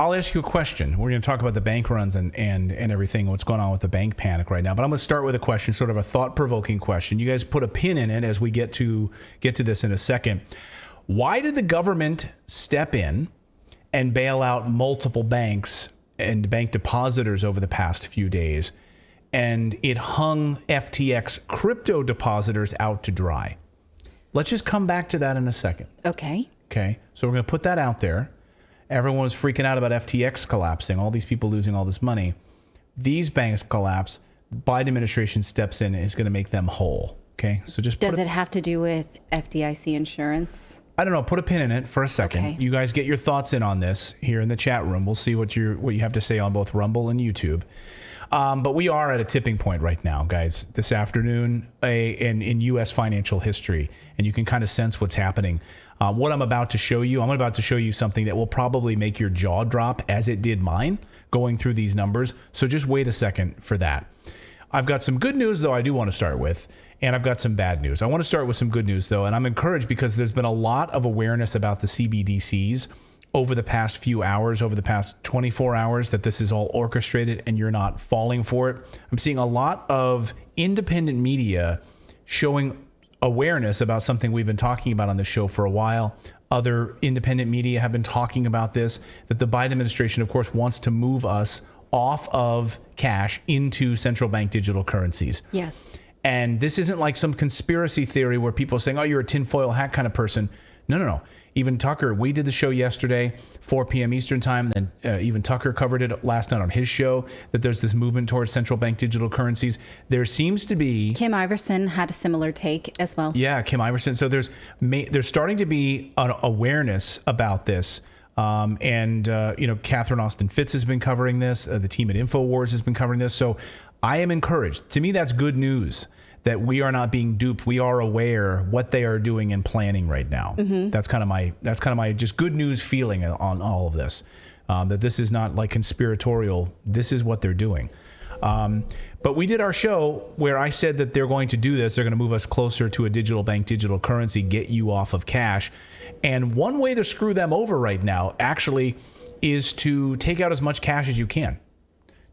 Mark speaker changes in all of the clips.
Speaker 1: I'll ask you a question. We're going to talk about the bank runs and everything, what's going on with the bank panic right now. But I'm going to start with a question, sort of a thought-provoking question. You guys put a pin in it as we get to this in a second. Why did the government step in and bail out multiple banks and bank depositors over the past few days, and it hung FTX crypto depositors out to dry? Let's just come back to that in a second.
Speaker 2: Okay.
Speaker 1: So we're going to put that out there. Everyone was freaking out about FTX collapsing, all these people losing all this money. These banks collapse. Biden administration steps in and is going to make them whole. Okay, so just
Speaker 2: does it have to do with FDIC insurance?
Speaker 1: I don't know. Put a pin in it for a second.
Speaker 2: Okay.
Speaker 1: You guys get your thoughts in on this here in the chat room. We'll see what you have to say on both Rumble and YouTube. But we are at a tipping point right now, guys. This afternoon in U.S. financial history, and you can kind of sense what's happening. What I'm about to show you something that will probably make your jaw drop, as it did mine, going through these numbers. So just wait a second for that. I've got some good news, though, I do want to start with, and I've got some bad news. I want to start with some good news, though, and I'm encouraged because there's been a lot of awareness about the CBDCs over the past few hours, over the past 24 hours, that this is all orchestrated and you're not falling for it. I'm seeing a lot of independent media showing awareness about something we've been talking about on the show for a while. Other independent media have been talking about this, that the Biden administration, of course, wants to move us off of cash into central bank digital currencies.
Speaker 2: Yes.
Speaker 1: And this isn't like some conspiracy theory where people are saying, oh, you're a tinfoil hat kind of person. No. Even Tucker, we did the show yesterday, 4 p.m. Eastern time. And even Tucker covered it last night on his show, that there's this movement towards central bank digital currencies. There seems to be...
Speaker 2: Kim Iverson had a similar take as well.
Speaker 1: Yeah, Kim Iverson. So there's starting to be an awareness about this. Catherine Austin Fitz has been covering this. The team at InfoWars has been covering this. So I am encouraged. To me, that's good news, that we are not being duped. We are aware what they are doing and planning right now. Mm-hmm. That's kind of my just good news feeling on all of this. That this is not like conspiratorial. This is what they're doing. But we did our show where I said that they're going to do this. They're going to move us closer to a digital bank, digital currency, get you off of cash. And one way to screw them over right now actually is to take out as much cash as you can.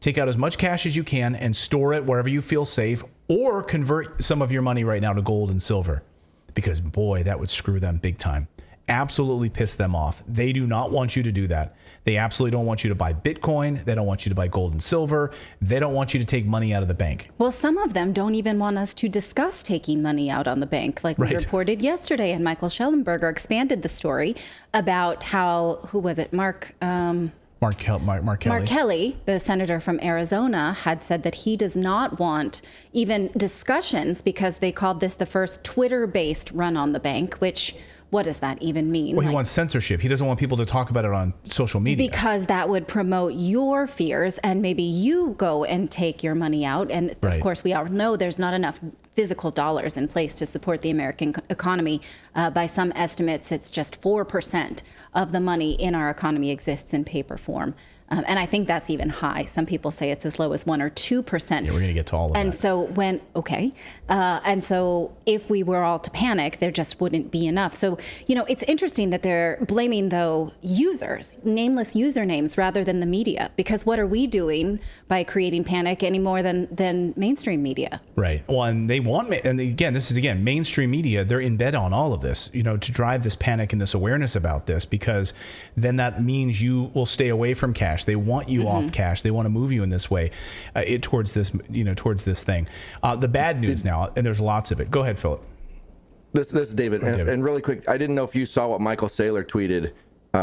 Speaker 1: Take out as much cash as you can and store it wherever you feel safe, or convert some of your money right now to gold and silver, because boy, that would screw them big time. Absolutely piss them off. They do not want you to do that. They absolutely don't want you to buy Bitcoin. They don't want you to buy gold and silver. They don't want you to take money out of the bank.
Speaker 2: Well, some of them don't even want us to discuss taking money out on the bank, like we reported yesterday. And Michael Schellenberger expanded the story about how, who was it, Mark Kelly. Mark Kelly, the senator from Arizona, had said that he does not want even discussions because they called this the first Twitter-based run on the bank, which, what does that even mean?
Speaker 1: Well, he wants censorship. He doesn't want people to talk about it on social media.
Speaker 2: Because that would promote your fears, and maybe you go and take your money out. And of course, we all know there's not enough physical dollars in place to support the American economy. By some estimates, it's just 4% of the money in our economy exists in paper form. And I think that's even high. Some people say it's as low as 1 or 2%.
Speaker 1: Yeah, we're going to get to all of that.
Speaker 2: And so and so if we were all to panic, there just wouldn't be enough. So, it's interesting that they're blaming, though, users, nameless usernames, rather than the media. Because what are we doing by creating panic any more than mainstream media?
Speaker 1: Right. Well, and they want, and again, this is mainstream media. They're in bed on all of this, to drive this panic and this awareness about this, because then that means you will stay away from cash. They want you off cash. They want to move you in this way, towards this thing. The bad news now, and there's lots of it. Go ahead, Philip.
Speaker 3: This is David. And really quick, I didn't know if you saw what Michael Saylor tweeted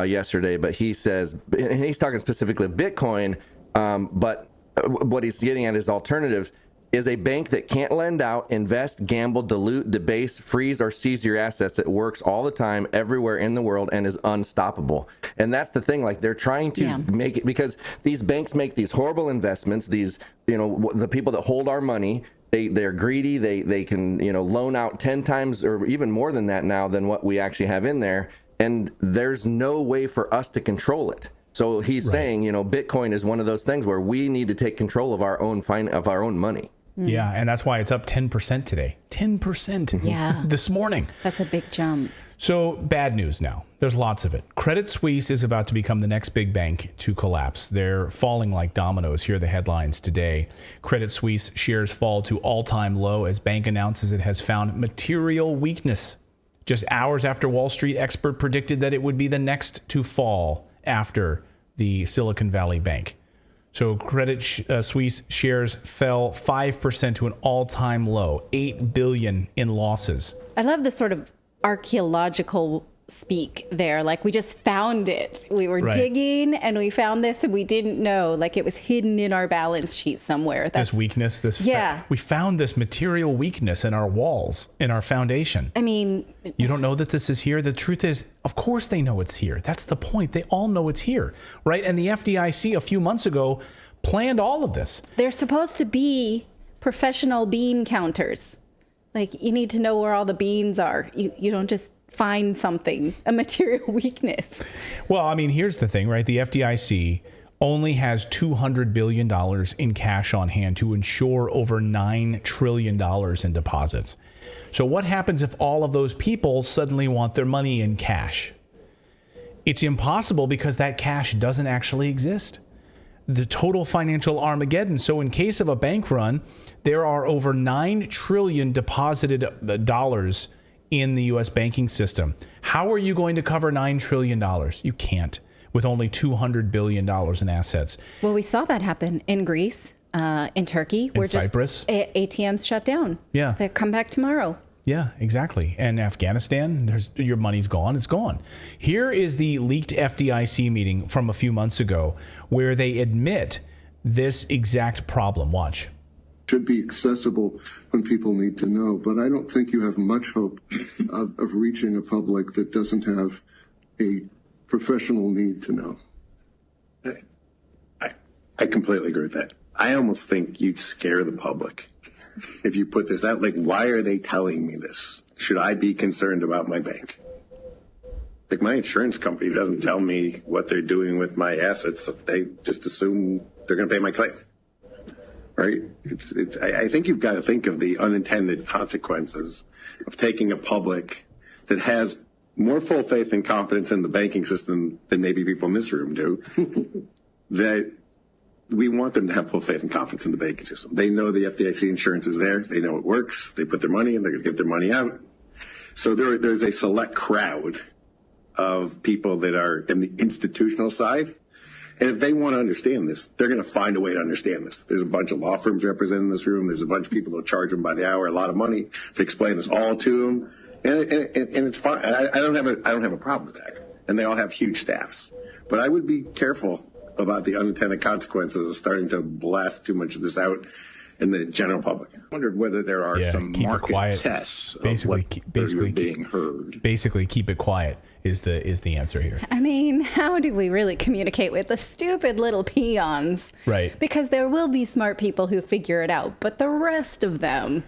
Speaker 3: yesterday, but he says, and he's talking specifically Bitcoin, but what he's getting at is alternatives. Is a bank that can't lend out, invest, gamble, dilute, debase, freeze, or seize your assets. It works all the time, everywhere in the world, and is unstoppable. And that's the thing. Like, they're trying to make it, because these banks make these horrible investments. These, the people that hold our money, they're greedy. They can, loan out 10 times or even more than that now than what we actually have in there. And there's no way for us to control it. So he's saying, Bitcoin is one of those things where we need to take control of our own money.
Speaker 1: Yeah, and that's why it's up 10% today. 10% this morning.
Speaker 2: That's a big jump.
Speaker 1: So bad news now. There's lots of it. Credit Suisse is about to become the next big bank to collapse. They're falling like dominoes. Here are the headlines today. Credit Suisse shares fall to all-time low as bank announces it has found material weakness. Just hours after Wall Street expert predicted that it would be the next to fall after the Silicon Valley Bank. So Credit Suisse shares fell 5% to an all-time low, $8 billion in losses.
Speaker 2: I love this sort of archaeological speak there. Like, we just found it. We were digging and we found this and we didn't know. Like, it was hidden in our balance sheet somewhere.
Speaker 1: This weakness, we found this material weakness in our walls, in our foundation.
Speaker 2: I mean,
Speaker 1: you don't know that this is here. The truth is, of course they know it's here. That's the point. They all know it's here, right? And the FDIC a few months ago planned all of this.
Speaker 2: They're supposed to be professional bean counters. Like, you need to know where all the beans are. You don't just find something, a material weakness.
Speaker 1: Well, I mean, here's the thing, right? The FDIC only has $200 billion in cash on hand to insure over $9 trillion in deposits. So what happens if all of those people suddenly want their money in cash? It's impossible because that cash doesn't actually exist. The total financial Armageddon. So in case of a bank run, there are over $9 trillion deposited dollars in the U.S. banking system. How are you going to cover $9 trillion? You can't with only $200 billion in assets.
Speaker 2: Well, we saw that happen in Greece, in Turkey.
Speaker 1: In Cyprus.
Speaker 2: ATMs shut down.
Speaker 1: Yeah.
Speaker 2: So come back tomorrow.
Speaker 1: Yeah, exactly. And Afghanistan, your money's gone. It's gone. Here is the leaked FDIC meeting from a few months ago where they admit this exact problem. Watch.
Speaker 4: Should be accessible when people need to know, but I don't think you have much hope of reaching a public that doesn't have a professional need to know.
Speaker 5: I completely agree with that. I almost think you'd scare the public if you put this out. Like, why are they telling me this? Should I be concerned about my bank? Like, my insurance company doesn't tell me what they're doing with my assets. They just assume they're going to pay my claim. Right? I think you've got to think of the unintended consequences of taking a public that has more full faith and confidence in the banking system than maybe people in this room do, that we want them to have full faith and confidence in the banking system. They know the FDIC insurance is there. They know it works. They put their money in. They're going to get their money out. So there's a select crowd of people that are in the institutional side. And if they want to understand this, they're going to find a way to understand this. There's a bunch of law firms represented in this room. There's a bunch of people that charge them by the hour a lot of money to explain this all to them. And it's fine. I don't have a problem with that. And they all have huge staffs. But I would be careful about the unintended consequences of starting to blast too much of this out in the general public.
Speaker 6: I wondered whether there are some market tests
Speaker 1: basically,
Speaker 6: of what being heard.
Speaker 1: Basically, keep it quiet is the answer here.
Speaker 2: I mean, how do we really communicate with the stupid little peons?
Speaker 1: Right.
Speaker 2: Because there will be smart people who figure it out, but the rest of them,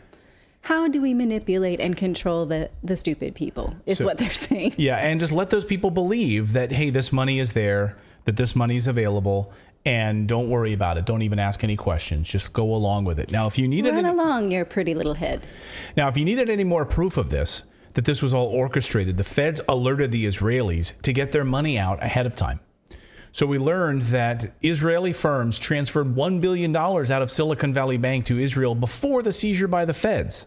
Speaker 2: how do we manipulate and control the stupid people is what they're saying.
Speaker 1: Yeah, and just let those people believe that, hey, this money is there, that this money is available, and don't worry about it. Don't even ask any questions. Just go along with it. Now, if you needed
Speaker 2: Run along your pretty little head.
Speaker 1: Now, if you needed any more proof of this, that this was all orchestrated, the feds alerted the Israelis to get their money out ahead of time. So we learned that Israeli firms transferred $1 billion out of Silicon Valley Bank to Israel before the seizure by the feds.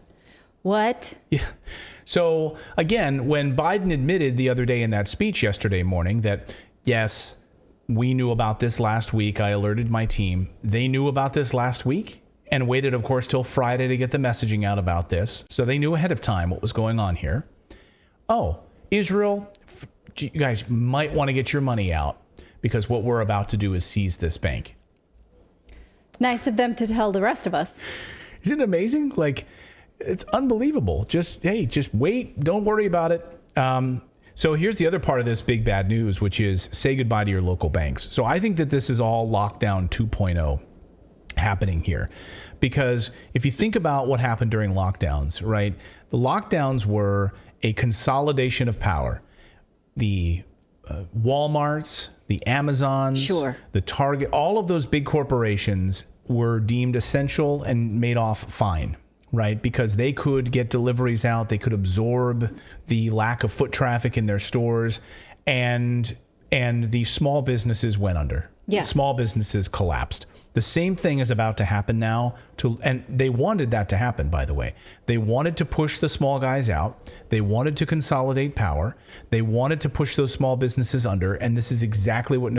Speaker 2: What?
Speaker 1: Yeah. So again, when Biden admitted the other day in that speech yesterday morning that, yes, we knew about this last week. I alerted my team. They knew about this last week and waited, of course, till Friday to get the messaging out about this. So they knew ahead of time what was going on here. Oh, Israel, you guys might want to get your money out because what we're about to do is seize this bank.
Speaker 2: Nice of them to tell the rest of us.
Speaker 1: Isn't it amazing? Like, it's unbelievable. Just wait. Don't worry about it. So here's the other part of this big bad news, which is say goodbye to your local banks. So I think that this is all lockdown 2.0 happening here, because if you think about what happened during lockdowns, right? The lockdowns were a consolidation of power. The Walmarts, the Amazons,
Speaker 2: sure,
Speaker 1: the Target, all of those big corporations were deemed essential and made off fine, right? Because they could get deliveries out, they could absorb the lack of foot traffic in their stores, and the small businesses went under.
Speaker 2: Yes.
Speaker 1: Small businesses collapsed. The same thing is about to happen now, and they wanted that to happen, by the way. They wanted to push the small guys out. They wanted to consolidate power. They wanted to push those small businesses under, and this is exactly what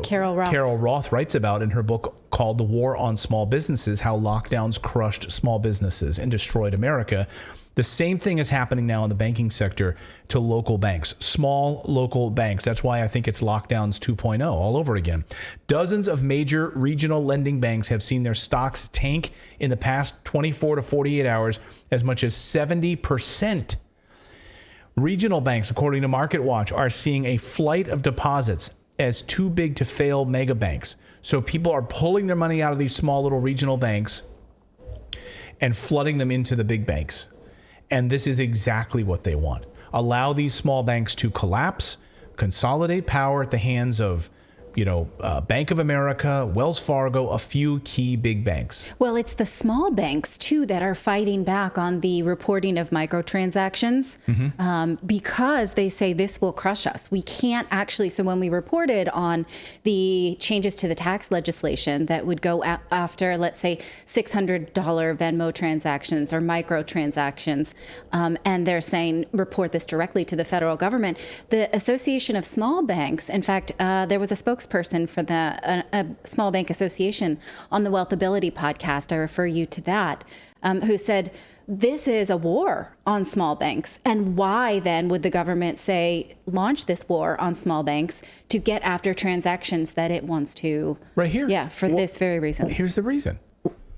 Speaker 2: Carol
Speaker 1: Roth writes about in her book called The War on Small Businesses, How Lockdowns Crushed Small Businesses and Destroyed America. The same thing is happening now in the banking sector to local banks, small local banks. That's why I think it's lockdowns 2.0 all over again. Dozens of major regional lending banks have seen their stocks tank in the past 24 to 48 hours, as much as 70%. Regional banks, according to MarketWatch, are seeing a flight of deposits as too big to fail mega banks. So people are pulling their money out of these small little regional banks and flooding them into the big banks. And this is exactly what they want. Allow these small banks to collapse, consolidate power at the hands of, Bank of America, Wells Fargo, a few key big banks.
Speaker 2: Well, it's the small banks, too, that are fighting back on the reporting of microtransactions because they say this will crush us. We can't actually. So when we reported on the changes to the tax legislation that would go after, let's say, $600 Venmo transactions or microtransactions, and they're saying report this directly to the federal government, the Association of Small Banks, in fact, there was a spokesperson for a small bank association on the Wealthability podcast, I refer you to that, who said this is a war on small banks. And why then would the government say launch this war on small banks to get after transactions that it wants to?
Speaker 1: Right here.
Speaker 2: Yeah, for this very reason.
Speaker 1: Here's the reason.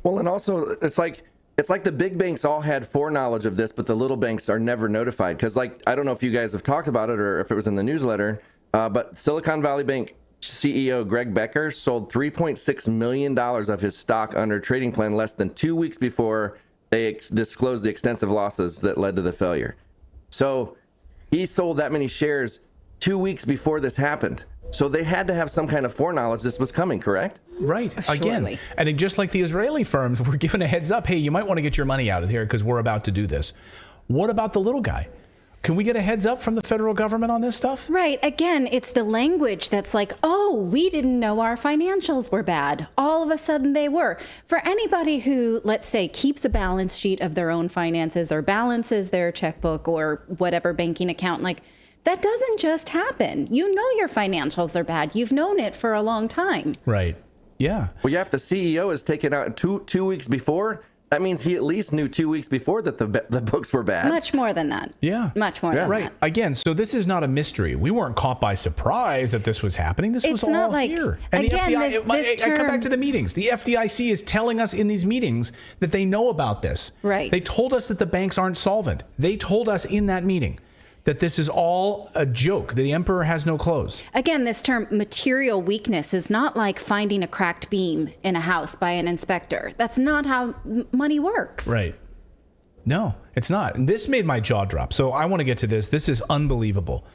Speaker 3: Well, and also it's like the big banks all had foreknowledge of this, but the little banks are never notified. Because I don't know if you guys have talked about it or if it was in the newsletter, but Silicon Valley Bank CEO Greg Becker sold $3.6 million of his stock under trading plan less than 2 weeks before they disclosed the extensive losses that led to the failure. So he sold that many shares 2 weeks before this happened. So they had to have some kind of foreknowledge this was coming, correct?
Speaker 1: Right.
Speaker 2: Surely.
Speaker 1: Again, and just like the Israeli firms, we're given a heads up. Hey, you might want to get your money out of here because we're about to do this. What about the little guy? Can we get a heads up from the federal government on this stuff?
Speaker 2: Right. Again, it's the language that's like, oh, we didn't know our financials were bad. All of a sudden they were. For anybody who, let's say, keeps a balance sheet of their own finances or balances their checkbook or whatever banking account, like that doesn't just happen. You know your financials are bad. You've known it for a long time.
Speaker 1: Right. Yeah.
Speaker 3: Well, yeah, if the CEO is taken out two weeks before, that means he at least knew 2 weeks before that the books were bad.
Speaker 2: Much more than that.
Speaker 1: Yeah.
Speaker 2: Much more than
Speaker 1: right.
Speaker 2: that.
Speaker 1: Again, so this is not a mystery. We weren't caught by surprise that this was happening. This was all
Speaker 2: like,
Speaker 1: here. And
Speaker 2: again,
Speaker 1: the FDIC, I come back to the meetings. The FDIC is telling us in these meetings that they know about this.
Speaker 2: Right.
Speaker 1: They told us that the banks aren't solvent. They told us in that meeting that this is all a joke. The emperor has no clothes.
Speaker 2: Again, this term material weakness is not like finding a cracked beam in a house by an inspector. That's not how money works.
Speaker 1: Right. No, it's not. And this made my jaw drop. So I want to get to this. This is unbelievable.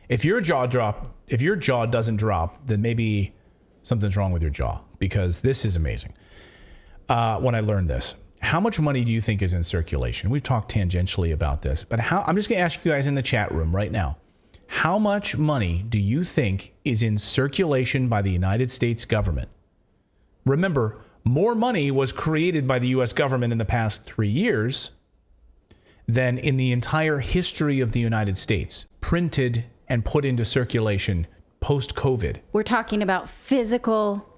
Speaker 1: If your jaw doesn't drop, then maybe something's wrong with your jaw, because this is amazing. When I learned this. How much money do you think is in circulation? We've talked tangentially about this, but I'm just going to ask you guys in the chat room right now. How much money do you think is in circulation by the United States government? Remember, more money was created by the U.S. government in the past 3 years than in the entire history of the United States, printed and put into circulation post-COVID.
Speaker 2: We're talking about physical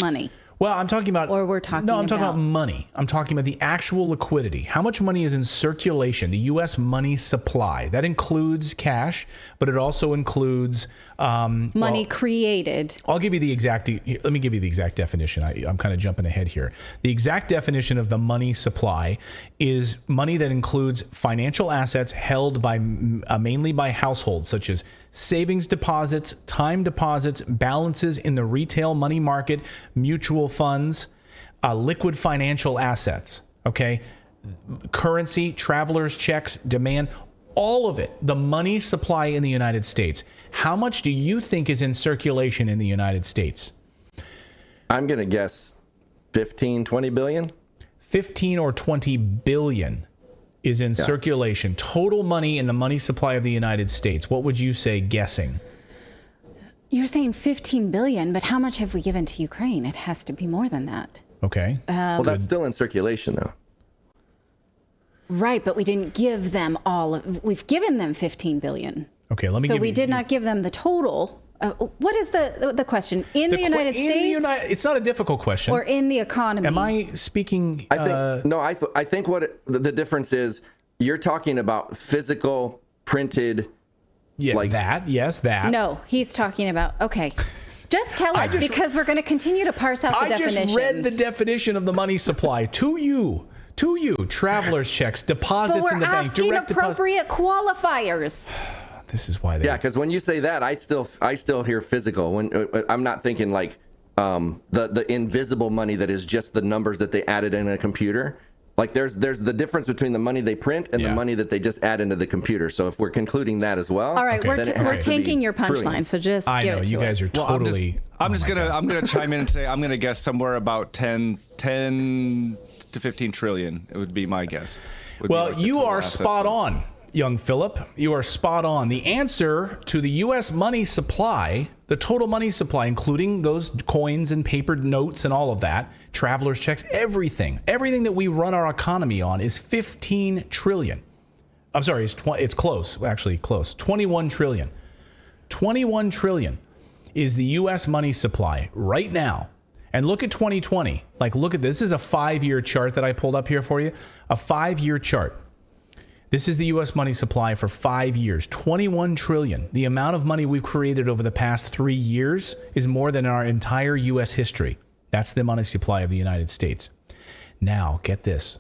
Speaker 2: money.
Speaker 1: Well, I'm talking about...
Speaker 2: Or we're talking
Speaker 1: No, I'm talking about money. I'm talking about the actual liquidity. How much money is in circulation, the U.S. money supply? That includes cash, but it also includes...
Speaker 2: money created.
Speaker 1: I'll give you the exact... Let me give you the exact definition. I'm kind of jumping ahead here. The exact definition of the money supply is money that includes financial assets held by mainly by households, such as savings deposits, time deposits, balances in the retail money market, mutual funds, liquid financial assets, okay? Currency, travelers' checks, demand, all of it, the money supply in the United States. How much do you think is in circulation in the United States?
Speaker 3: I'm going to guess 15, 20 billion.
Speaker 1: 15 or 20 billion is in circulation. Total money in the money supply of the United States. What would you say, guessing?
Speaker 2: You're saying 15 billion, but how much have we given to Ukraine? It has to be more than that.
Speaker 1: Okay.
Speaker 3: Well, that's still in circulation, though.
Speaker 2: Right, but we didn't give them we've given them 15 billion.
Speaker 1: Okay, let me
Speaker 2: So we did not give them the total. What is the question? In the United States?
Speaker 1: It's not a difficult question.
Speaker 2: Or in the economy?
Speaker 1: Am I speaking?
Speaker 3: I think what the difference is, you're talking about physical printed.
Speaker 1: Yeah, that.
Speaker 2: No, he's talking about, okay. Just tell us, because we're going to continue to parse out the definitions.
Speaker 1: I just read the definition of the money supply to you. Traveler's checks, deposits in the bank,
Speaker 2: direct deposit. But we're asking appropriate qualifiers.
Speaker 1: This is why
Speaker 3: because when you say that, I still hear physical. When I'm not thinking like the invisible money that is just the numbers that they added in a computer. Like there's the difference between the money they print and the money that they just add into the computer. So if we're concluding that as well,
Speaker 2: all right, we're tanking your punchline. So just give it to us.
Speaker 1: You guys are totally.
Speaker 7: I'm gonna chime in and say I'm gonna guess somewhere about 10 to 15 trillion. It would be my guess.
Speaker 1: Well, you are spot on, young Philip. You are spot on. The answer to the U.S. money supply, the total money supply, including those coins and papered notes and all of that, traveler's checks, everything that we run our economy on is 15 trillion. I'm sorry, it's close, actually close. 21 trillion. 21 trillion is the U.S. money supply right now. And look at 2020. Like, look at this. This is a 5-year chart that I pulled up here for you. A 5-year chart. This is the U.S. money supply for 5 years. 21 trillion. The amount of money we've created over the past 3 years is more than our entire U.S. history. That's the money supply of the United States. Now, get this.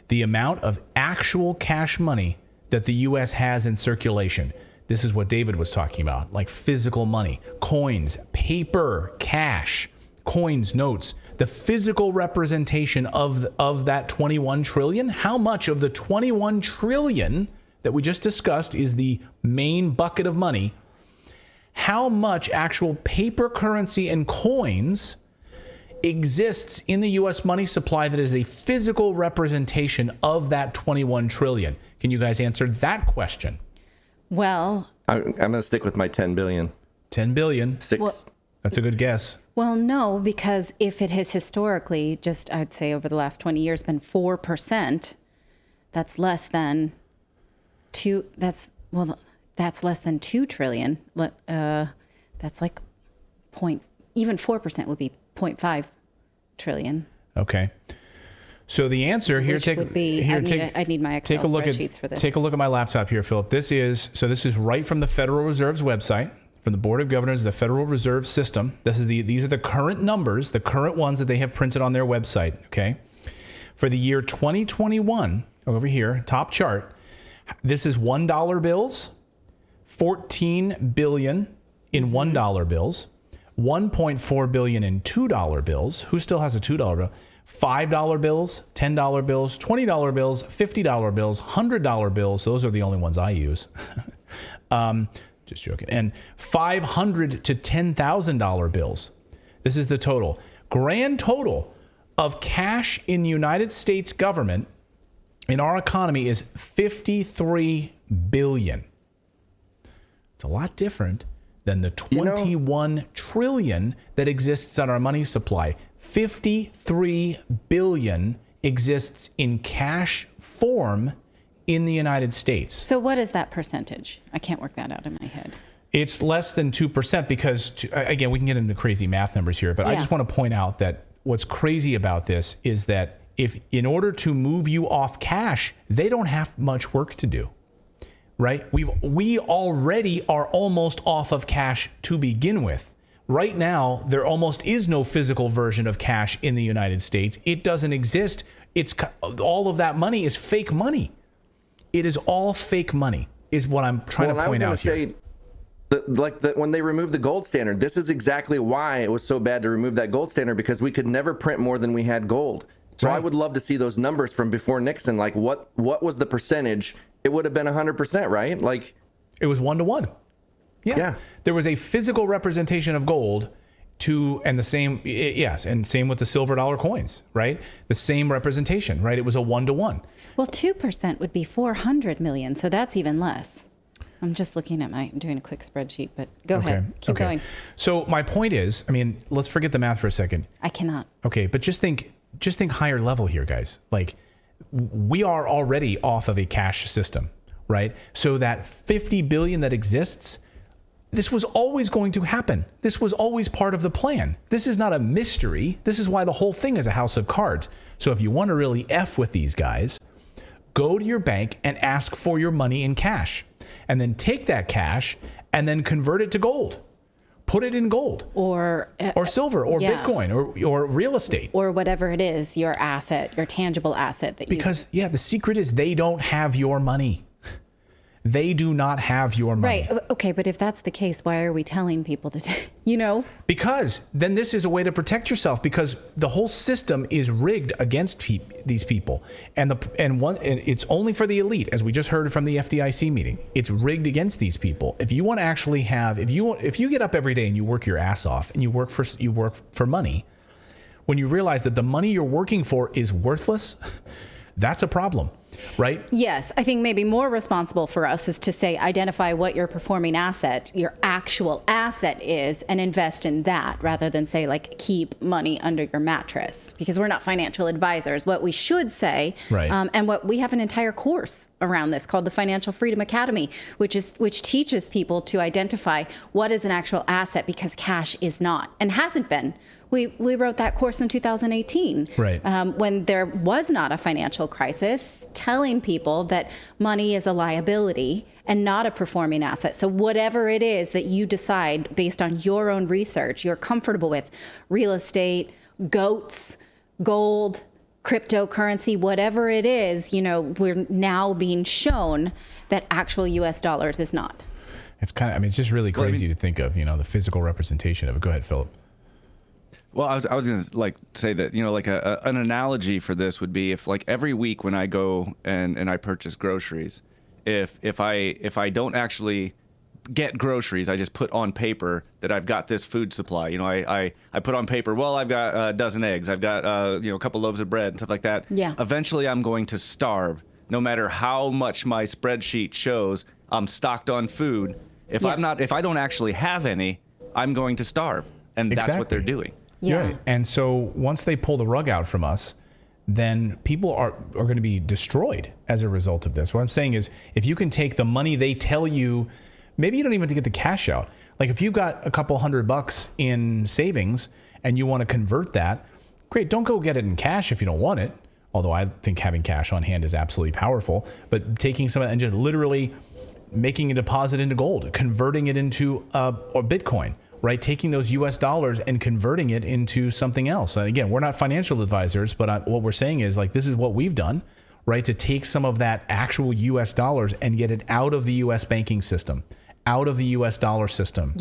Speaker 1: The amount of actual cash money that the U.S. has in circulation. This is what David was talking about. Like physical money, coins, paper, cash, coins, notes. The physical representation of that 21 trillion, how much of the 21 trillion that we just discussed is the main bucket of money, how much actual paper currency and coins exists in the U.S. money supply that is a physical representation of that 21 trillion? Can you guys answer that question?
Speaker 2: Well,
Speaker 3: I'm going to stick with my 10 billion.
Speaker 1: 10 billion. That's a good guess.
Speaker 2: Well, no, because if it has historically I'd say over the last 20 years been 4%, that's less than 2. That's less than 2 trillion. That's like even 4% would be 0.5 trillion.
Speaker 1: Okay. So the answer here,
Speaker 2: I need my Excel spreadsheets for this.
Speaker 1: Take a look at my laptop here, Philip. This is right from the Federal Reserve's website. From the Board of Governors of the Federal Reserve System. These are the current numbers, the current ones that they have printed on their website, okay? For the year 2021, over here, top chart, this is $1 bills, 14 billion in $1 bills, 1.4 billion in $2 bills. Who still has a $2 bill? $5 bills, $10 bills, $20 bills, $50 bills, $100 bills. Those are the only ones I use. Just joking. And $500 to $10,000 bills. This is the total. Grand total of cash in the United States government in our economy is 53 billion. It's a lot different than the 21 trillion that exists on our money supply. 53 billion exists in cash form in the United States.
Speaker 2: So what is that percentage? I can't work that out in my head.
Speaker 1: It's less than 2% because, again, we can get into crazy math numbers here, but I just want to point out that what's crazy about this is that if in order to move you off cash, they don't have much work to do, right? We already are almost off of cash to begin with. Right now, there almost is no physical version of cash in the United States. It doesn't exist. All of that money is fake money. It is all fake money, is what I'm trying to point out here.
Speaker 3: When they removed the gold standard, this is exactly why it was so bad to remove that gold standard, because we could never print more than we had gold. So I would love to see those numbers from before Nixon. Like, what was the percentage? It would have been 100%, right? Like,
Speaker 1: it was 1 to 1. Yeah. There was a physical representation of gold and the same, yes, and same with the silver dollar coins, right? The same representation, right? It was a 1-to-1.
Speaker 2: Well, 2% would be 400 million, so that's even less. I'm just looking at I'm doing a quick spreadsheet, but go ahead. Keep going.
Speaker 1: So my point is, I mean, let's forget the math for a second.
Speaker 2: I cannot.
Speaker 1: Okay, but just think higher level here, guys. Like, we are already off of a cash system, right? So that 50 billion that exists, this was always going to happen. This was always part of the plan. This is not a mystery. This is why the whole thing is a house of cards. So if you want to really F with these guys, go to your bank and ask for your money in cash, and then take that cash and then convert it to gold. Put it in gold or silver or Bitcoin or real estate
Speaker 2: or whatever it is, your asset, your tangible asset
Speaker 1: because the secret is they don't have your money. They do not have your money.
Speaker 2: Right. Okay. But if that's the case, why are we telling people to,
Speaker 1: Because then this is a way to protect yourself, because the whole system is rigged against these people. And it's only for the elite, as we just heard from the FDIC meeting. It's rigged against these people. If you want to actually if you get up every day and you work your ass off and you work for money, when you realize that the money you're working for is worthless, that's a problem, right?
Speaker 2: Yes. I think maybe more responsible for us is to say, identify what your performing asset, your actual asset is, and invest in that, rather than say, like, keep money under your mattress, because we're not financial advisors. What we should say,
Speaker 1: right.
Speaker 2: And what we have an entire course around this called the Financial Freedom Academy, which teaches people to identify what is an actual asset, because cash is not and hasn't been. We wrote that course in 2018,
Speaker 1: right.
Speaker 2: When there was not a financial crisis, telling people that money is a liability and not a performing asset. So whatever it is that you decide based on your own research, you're comfortable with, real estate, goats, gold, cryptocurrency, whatever it is, we're now being shown that actual US dollars is not.
Speaker 1: It's it's just really crazy to think of, the physical representation of it. Go ahead, Philip.
Speaker 7: Well, I was going to say that, an analogy for this would be if, like, every week when I go and I purchase groceries, if I don't actually get groceries, I just put on paper that I've got this food supply. I put on paper, well, I've got a dozen eggs, I've got a couple loaves of bread and stuff like that.
Speaker 2: Yeah.
Speaker 7: Eventually, I'm going to starve, no matter how much my spreadsheet shows I'm stocked on food. If I don't actually have any, I'm going to starve, and that's what they're doing.
Speaker 2: Yeah.
Speaker 1: Right. And so once they pull the rug out from us, then people are going to be destroyed as a result of this. What I'm saying is, if you can take the money they tell you, maybe you don't even have to get the cash out. Like, if you've got a couple $100 in savings and you want to convert that, great. Don't go get it in cash if you don't want it. Although I think having cash on hand is absolutely powerful. But taking some of that and just literally making a deposit into gold, converting it into or Bitcoin. Right, taking those U.S. dollars and converting it into something else. And again, we're not financial advisors, but what we're saying is, like, this is what we've done, right? To take some of that actual U.S. dollars and get it out of the U.S. banking system, out of the U.S. dollar system,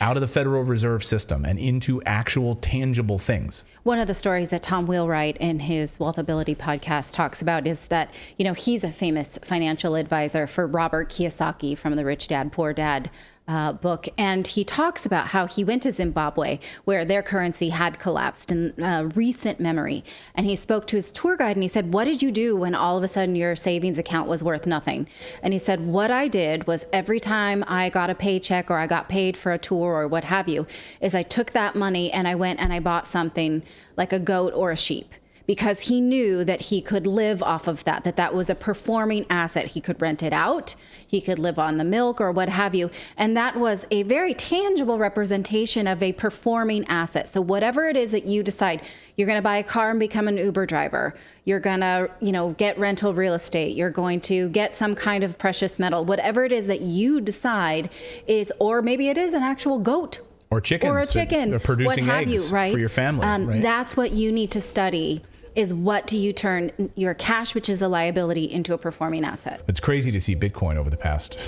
Speaker 1: out of the Federal Reserve system, and into actual tangible things.
Speaker 2: One of the stories that Tom Wheelwright in his Wealthability podcast talks about is that, he's a famous financial advisor for Robert Kiyosaki from the Rich Dad, Poor Dad book. And he talks about how he went to Zimbabwe, where their currency had collapsed in recent memory. And he spoke to his tour guide and he said, what did you do when all of a sudden your savings account was worth nothing? And he said, what I did was every time I got a paycheck or I got paid for a tour or what have you, is I took that money and I went and I bought something like a goat or a sheep. Because he knew that he could live off of that was a performing asset. He could rent it out, he could live on the milk or what have you. And that was a very tangible representation of a performing asset. So whatever it is that you decide, you're going to buy a car and become an Uber driver, you're going to, get rental real estate, you're going to get some kind of precious metal, whatever it is that you decide is, or maybe it is an actual goat.
Speaker 1: Or chickens.
Speaker 2: Or a chicken.
Speaker 1: They're producing eggs
Speaker 2: right?
Speaker 1: for your family. Right?
Speaker 2: That's what you need to study, is what do you turn your cash, which is a liability, into a performing asset.
Speaker 1: It's crazy to see Bitcoin over the past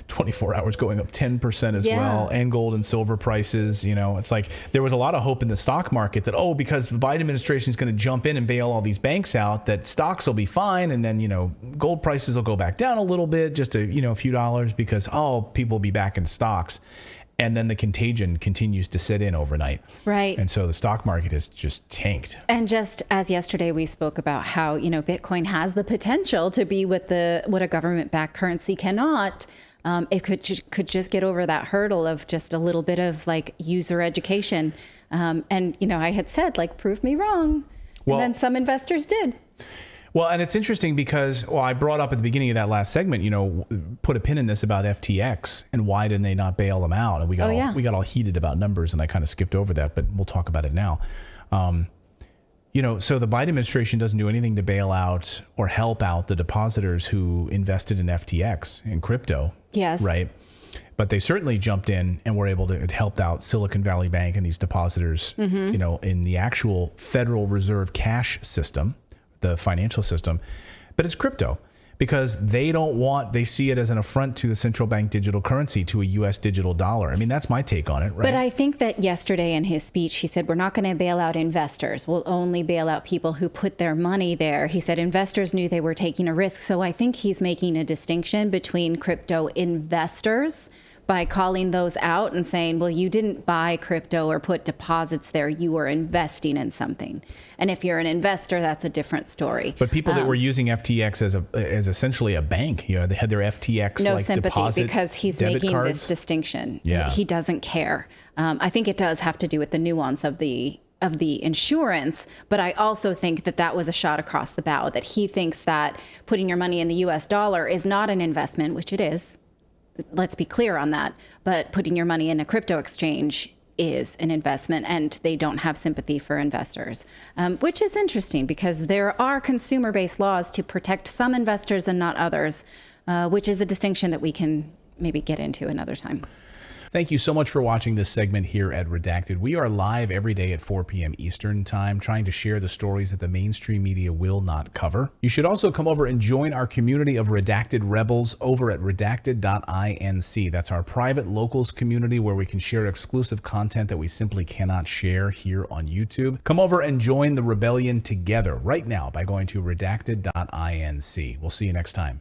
Speaker 1: 24 hours going up 10% as well, and gold and silver prices. It's like there was a lot of hope in the stock market that, because the Biden administration is going to jump in and bail all these banks out, that stocks will be fine. And then, gold prices will go back down a little bit, just a few dollars, because, people will be back in stocks. And then the contagion continues to set in overnight.
Speaker 2: Right.
Speaker 1: And so the stock market is just tanked.
Speaker 2: And just as yesterday we spoke about how, Bitcoin has the potential to be what a government-backed currency cannot. It could just get over that hurdle of just a little bit of like user education. And I had said, like, prove me wrong. Well, and then some investors did.
Speaker 1: Well, and it's interesting because, I brought up at the beginning of that last segment, put a pin in this about FTX and why didn't they not bail them out? And we got all heated about numbers, and I kind of skipped over that, but we'll talk about it now. So the Biden administration doesn't do anything to bail out or help out the depositors who invested in FTX, in crypto.
Speaker 2: Yes.
Speaker 1: Right. But they certainly jumped in and were able to help out Silicon Valley Bank and these depositors, in the actual Federal Reserve cash system, the financial system. But it's crypto because they see it as an affront to the central bank digital currency, to a U.S. digital dollar. I mean, that's my take on it, right?
Speaker 2: But I think that yesterday in his speech, he said, we're not going to bail out investors. We'll only bail out people who put their money there. He said investors knew they were taking a risk. So I think he's making a distinction between crypto investors by calling those out and saying, well, you didn't buy crypto or put deposits there. You were investing in something. And if you're an investor, that's a different story.
Speaker 1: But people that were using FTX as essentially a bank, they had their FTX
Speaker 2: no
Speaker 1: like
Speaker 2: sympathy
Speaker 1: deposit
Speaker 2: because he's making
Speaker 1: cards.
Speaker 2: This distinction.
Speaker 1: Yeah.
Speaker 2: He doesn't care. I think it does have to do with the nuance of the insurance, but I also think that was a shot across the bow, that he thinks that putting your money in the US dollar is not an investment, which it is. Let's be clear on that. But putting your money in a crypto exchange is an investment, and they don't have sympathy for investors, which is interesting because there are consumer-based laws to protect some investors and not others, which is a distinction that we can maybe get into another time.
Speaker 1: Thank you so much for watching this segment here at Redacted. We are live every day at 4 p.m. Eastern Time, trying to share the stories that the mainstream media will not cover. You should also come over and join our community of Redacted Rebels over at redacted.inc. That's our private locals community where we can share exclusive content that we simply cannot share here on YouTube. Come over and join the rebellion together right now by going to redacted.inc. We'll see you next time.